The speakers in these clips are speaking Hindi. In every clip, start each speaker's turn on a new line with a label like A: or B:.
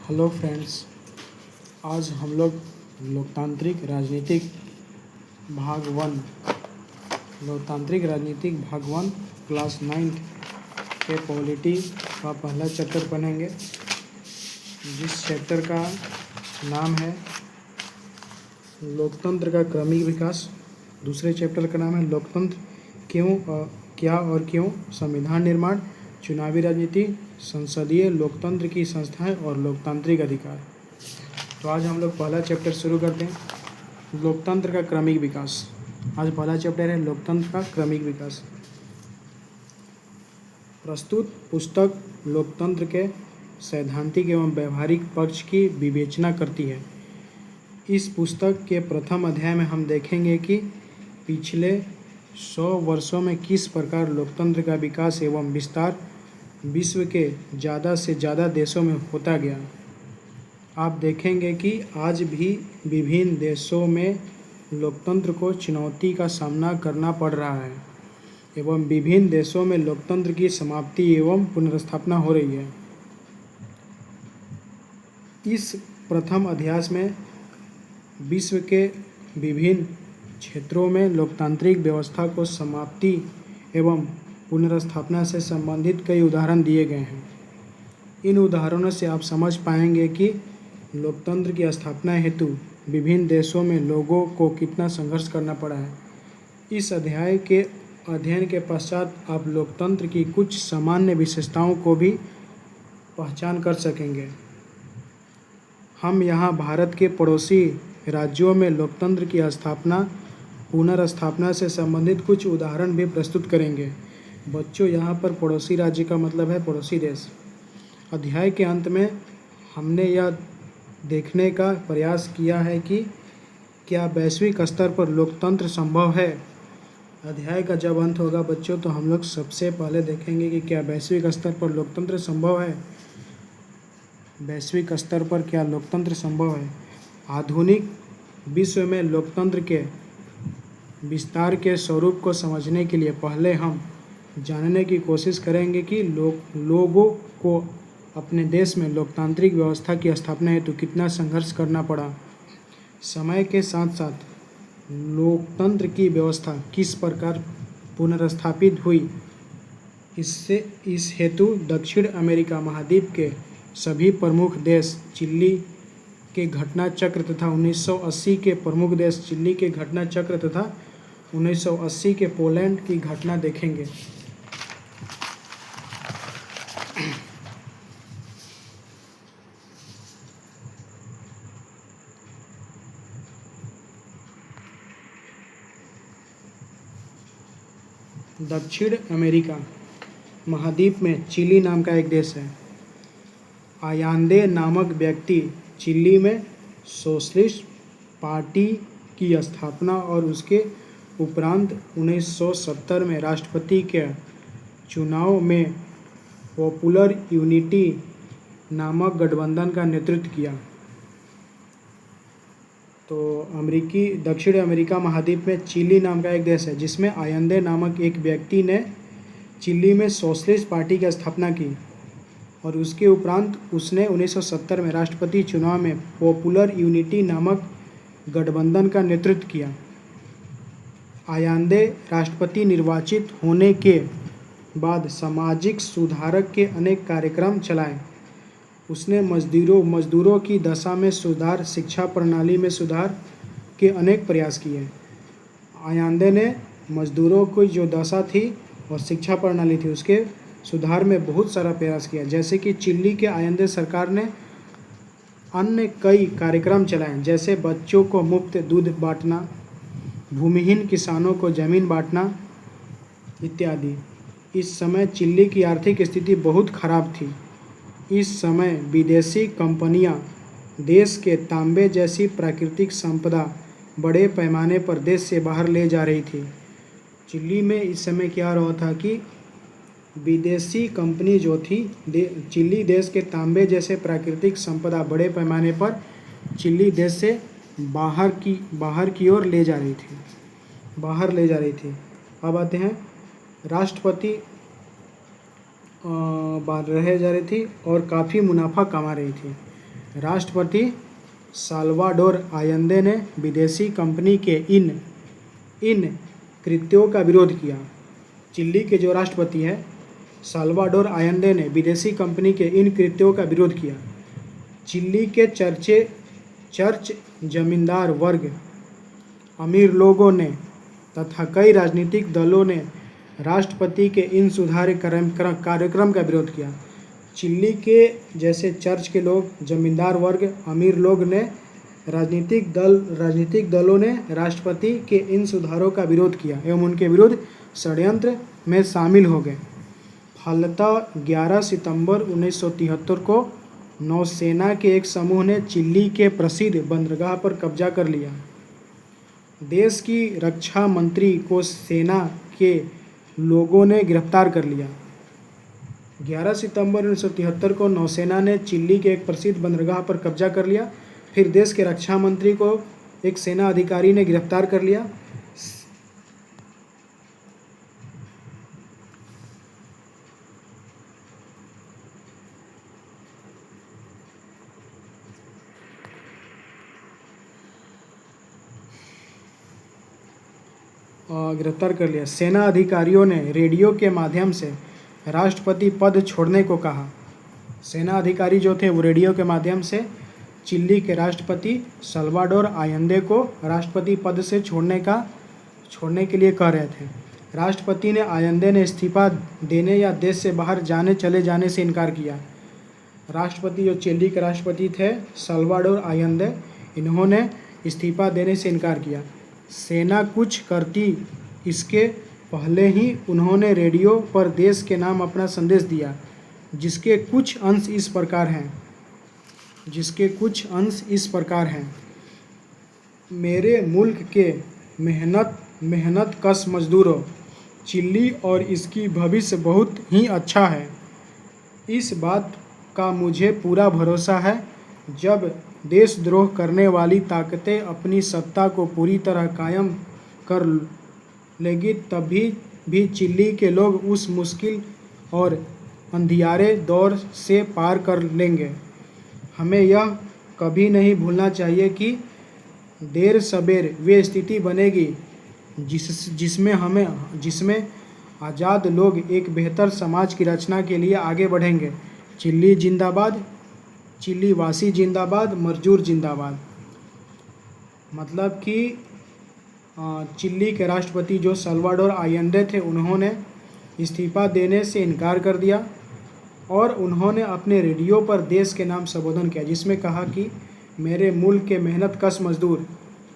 A: हेलो फ्रेंड्स, आज हम लोग लोकतांत्रिक राजनीतिक भाग वन क्लास 9th के पॉलिटी का पहला चैप्टर पढ़ेंगे, जिस चैप्टर का नाम है लोकतंत्र का क्रमिक विकास। दूसरे चैप्टर का नाम है लोकतंत्र क्या और क्यों, संविधान निर्माण, चुनावी राजनीति, संसदीय लोकतंत्र की संस्थाएं और लोकतांत्रिक अधिकार। तो आज हम लोग पहला चैप्टर शुरू करते हैं, लोकतंत्र का क्रमिक विकास। आज पहला चैप्टर है लोकतंत्र का क्रमिक विकास। प्रस्तुत पुस्तक लोकतंत्र के सैद्धांतिक एवं व्यवहारिक पक्ष की विवेचना करती है। इस पुस्तक के प्रथम अध्याय में हम देखेंगे कि पिछले 100 वर्षों में किस प्रकार लोकतंत्र का विकास एवं विस्तार विश्व के ज़्यादा से ज़्यादा देशों में होता गया। आप देखेंगे कि आज भी विभिन्न देशों में लोकतंत्र को चुनौती का सामना करना पड़ रहा है एवं विभिन्न देशों में लोकतंत्र की समाप्ति एवं पुनर्स्थापना हो रही है। इस प्रथम अध्याय में विश्व के विभिन्न क्षेत्रों में लोकतांत्रिक व्यवस्था को समाप्ति एवं पुनर्स्थापना से संबंधित कई उदाहरण दिए गए हैं। इन उदाहरणों से आप समझ पाएंगे कि लोकतंत्र की स्थापना हेतु विभिन्न देशों में लोगों को कितना संघर्ष करना पड़ा है। इस अध्याय के अध्ययन के पश्चात आप लोकतंत्र की कुछ सामान्य विशेषताओं को भी पहचान कर सकेंगे। हम यहाँ भारत के पड़ोसी राज्यों में लोकतंत्र की स्थापना पुनर्स्थापना से संबंधित कुछ उदाहरण भी प्रस्तुत करेंगे। बच्चों, यहाँ पर पड़ोसी राज्य का मतलब है पड़ोसी देश। अध्याय के अंत में हमने यह देखने का प्रयास किया है कि क्या वैश्विक स्तर पर लोकतंत्र संभव है। अध्याय का जब अंत होगा बच्चों, तो हम लोग सबसे पहले देखेंगे कि क्या वैश्विक स्तर पर लोकतंत्र संभव है। वैश्विक स्तर पर क्या लोकतंत्र संभव है। आधुनिक विश्व में लोकतंत्र के विस्तार के स्वरूप को समझने के लिए पहले हम जानने की कोशिश करेंगे कि लोगों को अपने देश में लोकतांत्रिक व्यवस्था की स्थापना हेतु कितना संघर्ष करना पड़ा। समय के साथ साथ लोकतंत्र की व्यवस्था किस प्रकार पुनर्स्थापित हुई, इस हेतु दक्षिण अमेरिका महाद्वीप के सभी प्रमुख देश चिली के घटना चक्र तथा 1980 के प्रमुख देश चिली के घटना चक्र तथा 1980 के पोलैंड की घटना देखेंगे। दक्षिण अमेरिका महाद्वीप में चिली नाम का एक देश है। आयांदे नामक व्यक्ति चिली में सोशलिस्ट पार्टी की स्थापना और उसके उपरांत 1970 में राष्ट्रपति के चुनाव में पॉपुलर यूनिटी नामक गठबंधन का नेतृत्व किया। तो दक्षिण अमेरिका महाद्वीप में चिली नाम का एक देश है, जिसमें आयंदे नामक एक व्यक्ति ने चिली में सोशलिस्ट पार्टी की स्थापना की और उसके उपरांत उसने 1970 में राष्ट्रपति चुनाव में पॉपुलर यूनिटी नामक गठबंधन का नेतृत्व किया। आयांदे राष्ट्रपति निर्वाचित होने के बाद सामाजिक सुधारक के अनेक कार्यक्रम चलाए। उसने मजदूरों की दशा में सुधार, शिक्षा प्रणाली में सुधार के अनेक प्रयास किए। आयांदे ने मजदूरों की जो दशा थी और शिक्षा प्रणाली थी उसके सुधार में बहुत सारा प्रयास किया। जैसे कि चिली के आयांदे सरकार ने अन्य कई कार्यक्रम चलाए, जैसे बच्चों को मुफ्त दूध बांटना, भूमिहीन किसानों को ज़मीन बांटना इत्यादि। इस समय चिली की आर्थिक स्थिति बहुत खराब थी। इस समय विदेशी कंपनियां देश के तांबे जैसी प्राकृतिक संपदा बड़े पैमाने पर देश से बाहर ले जा रही थी। चिली में इस समय क्या रहा था कि विदेशी कंपनी जो थी चिली देश के तांबे जैसे प्राकृतिक संपदा बड़े पैमाने पर चिली देश से बाहर की ओर ले जा रही थी। अब आते हैं राष्ट्रपति रह जा रही थी और काफ़ी मुनाफा कमा रही थी। राष्ट्रपति साल्वाडोर आयंदे ने विदेशी कंपनी के इन कृत्यों का विरोध किया। चिली के जो राष्ट्रपति है साल्वाडोर आयंदे ने विदेशी कंपनी के इन कृत्यों का विरोध किया। चिली के चर्च जमींदार वर्ग, अमीर लोगों ने तथा कई राजनीतिक दलों ने राष्ट्रपति के इन सुधार कार्यक्रम का विरोध किया। चिली के जैसे चर्च के लोग, जमींदार वर्ग, अमीर लोग ने राजनीतिक दलों ने राष्ट्रपति के इन सुधारों का विरोध किया एवं उनके विरुद्ध षड्यंत्र में शामिल हो गए। फलतः 11 सितंबर 1973 को नौसेना के एक समूह ने चिली के प्रसिद्ध बंदरगाह पर कब्जा कर लिया। देश की रक्षा मंत्री को सेना के लोगों ने गिरफ्तार कर लिया। 11 सितंबर 1973 को नौसेना ने चिली के एक प्रसिद्ध बंदरगाह पर कब्जा कर लिया। फिर देश के रक्षा मंत्री को एक सेना अधिकारी ने गिरफ्तार कर लिया। सेना अधिकारियों ने रेडियो के माध्यम से राष्ट्रपति पद छोड़ने को कहा। सेना अधिकारी जो थे वो रेडियो के माध्यम से चिली के राष्ट्रपति साल्वाडोर आयंदे को राष्ट्रपति पद से छोड़ने के लिए कह रहे थे। राष्ट्रपति ने आयंदे ने इस्तीफा देने या देश से बाहर चले जाने से इनकार किया। राष्ट्रपति जो चिली के राष्ट्रपति थे साल्वाडोर आयंदे, इन्होंने इस्तीफा देने से इनकार किया। सेना कुछ करती इसके पहले ही उन्होंने रेडियो पर देश के नाम अपना संदेश दिया, जिसके कुछ अंश इस प्रकार हैं। मेरे मुल्क के मेहनत कश मजदूरों, चिली और इसकी भविष्य बहुत ही अच्छा है। इस बात का मुझे पूरा भरोसा है, जब देशद्रोह करने वाली ताकतें अपनी सत्ता को पूरी तरह कायम कर लेगी, तभी भी चिली के लोग उस मुश्किल और अंधियारे दौर से पार कर लेंगे। हमें यह कभी नहीं भूलना चाहिए कि देर सबेर वे स्थिति बनेगी जिसमें आज़ाद लोग एक बेहतर समाज की रचना के लिए आगे बढ़ेंगे। चिली जिंदाबाद, चिली वासी जिंदाबाद, मजदूर जिंदाबाद। मतलब कि चिली के राष्ट्रपति जो साल्वाडोर आयंदे थे, उन्होंने इस्तीफा देने से इनकार कर दिया और उन्होंने अपने रेडियो पर देश के नाम संबोधन किया, जिसमें कहा कि मेरे मुल्क के मेहनत कश मजदूर,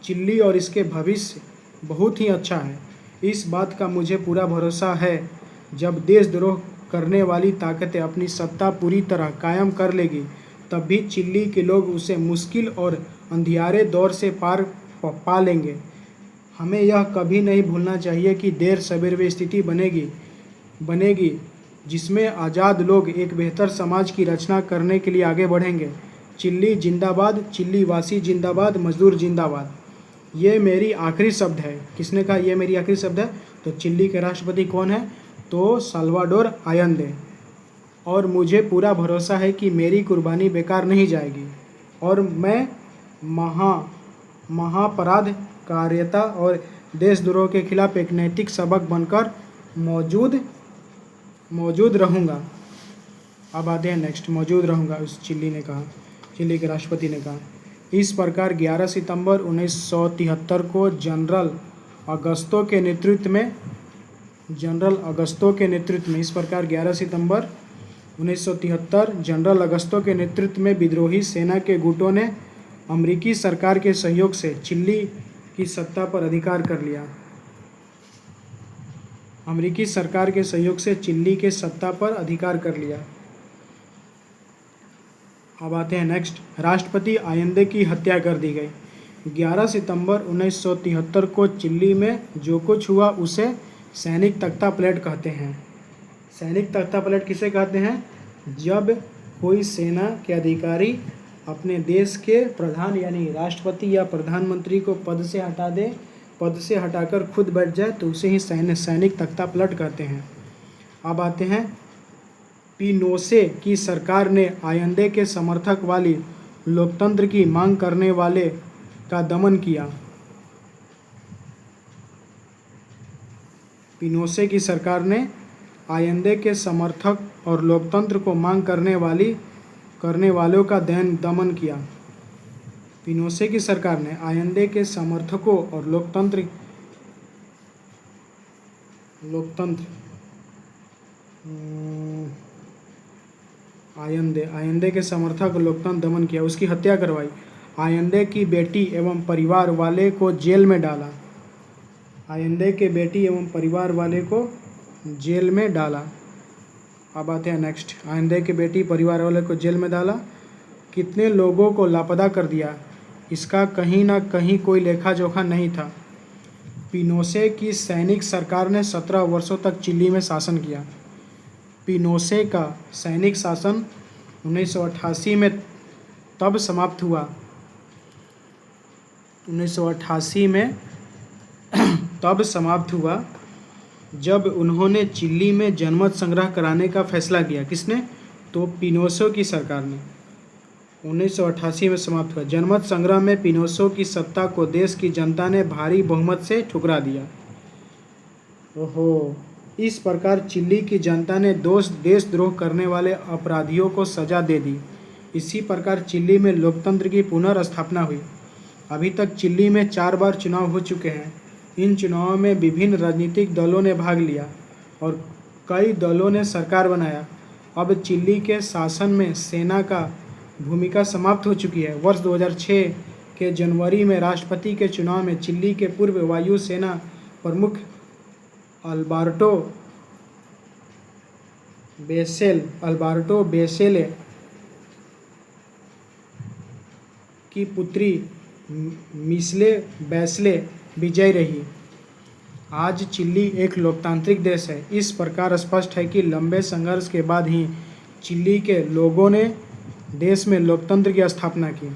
A: चिली और इसके भविष्य बहुत ही अच्छा है। इस बात का मुझे पूरा भरोसा है, जब देशद्रोह करने वाली ताकतें अपनी सत्ता पूरी तरह कायम कर लेगी, तब भी चिली के लोग उसे मुश्किल और अंधियारे दौर से पार पा लेंगे। हमें यह कभी नहीं भूलना चाहिए कि देर सबेर वे स्थिति बनेगी जिसमें आज़ाद लोग एक बेहतर समाज की रचना करने के लिए आगे बढ़ेंगे। चिली जिंदाबाद, चिली वासी जिंदाबाद, मजदूर जिंदाबाद। ये मेरी आखिरी शब्द है। किसने कहा ये मेरी आखिरी शब्द है? तो चिली के राष्ट्रपति कौन है? तो साल्वाडोर आयंदे। और मुझे पूरा भरोसा है कि मेरी कुर्बानी बेकार नहीं जाएगी और मैं महापराध कार्यता और देशद्रोह के खिलाफ एक नैतिक सबक बनकर मौजूद रहूँगा। अब आते हैं नेक्स्ट, मौजूद रहूँगा, उस चिली के राष्ट्रपति ने कहा। इस प्रकार 11 सितंबर 1973 को जनरल अगस्तो के नेतृत्व में इस प्रकार 11 सितंबर 1973 जनरल अगस्तो के नेतृत्व में विद्रोही सेना के गुटों ने अमेरिकी सरकार के सहयोग से चिली की सत्ता पर अधिकार कर लिया। अमेरिकी सरकार के सहयोग से चिली के सत्ता पर अधिकार कर लिया। अब आते हैं नेक्स्ट, राष्ट्रपति आयंदे की हत्या कर दी गई। 11 सितंबर 1973 को चिली में जो कुछ हुआ उसे सैनिक तख्तापलट कहते हैं। सैनिक तख्तापलट किसे कहते हैं? जब कोई सेना के अधिकारी अपने देश के प्रधान यानी राष्ट्रपति या प्रधानमंत्री को पद से हटा दे, पद से हटाकर खुद बैठ जाए, तो उसे ही सैनिक तख्तापलट कहते हैं। अब आते हैं, पिनोशे की सरकार ने आयंदे के समर्थक वाली लोकतंत्र की मांग करने वाले का दमन किया। पिनोशे की सरकार ने आयंदे के समर्थक और लोकतंत्र को मांग करने वालों का दमन किया। पिनोशे की सरकार ने आयंदे के समर्थकों और आयंदे के समर्थक लोकतंत्र दमन किया, उसकी हत्या करवाई। आयंदे की बेटी एवं परिवार वाले को जेल में डाला। आयंदे के बेटी एवं परिवार वाले को जेल में डाला। अब आते हैं नेक्स्ट। आयंदे के बेटी परिवार वाले को जेल में डाला। कितने लोगों को लापता कर दिया, इसका कहीं ना कहीं कोई लेखा जोखा नहीं था। पिनोशे की सैनिक सरकार ने 17 वर्षों तक चिली में शासन किया। पिनोशे का सैनिक शासन 1988 में तब समाप्त हुआ 1988 में तब समाप्त हुआ जब उन्होंने चिली में जनमत संग्रह कराने का फैसला किया। किसने? तो पिनोशे की सरकार ने। 1988 में समाप्त हुआ। जनमत संग्रह में पिनोशे की सत्ता को देश की जनता ने भारी बहुमत से ठुकरा दिया। ओहो, इस प्रकार चिली की जनता ने देशद्रोह करने वाले अपराधियों को सजा दे दी। इसी प्रकार चिली में लोकतंत्र की पुनर्स्थापना हुई। अभी तक चिली में 4 बार चुनाव हो चुके हैं। इन चुनावों में विभिन्न राजनीतिक दलों ने भाग लिया और कई दलों ने सरकार बनाया। अब चिली के शासन में सेना का भूमिका समाप्त हो चुकी है। वर्ष 2006 के जनवरी में राष्ट्रपति के चुनाव में चिली के पूर्व वायु सेना प्रमुख अल्बर्टो बेसेले की पुत्री मिशेले बैचले विजयी रही। आज चिली एक लोकतांत्रिक देश है। इस प्रकार स्पष्ट है कि लंबे संघर्ष के बाद ही चिली के लोगों ने देश में लोकतंत्र की स्थापना की।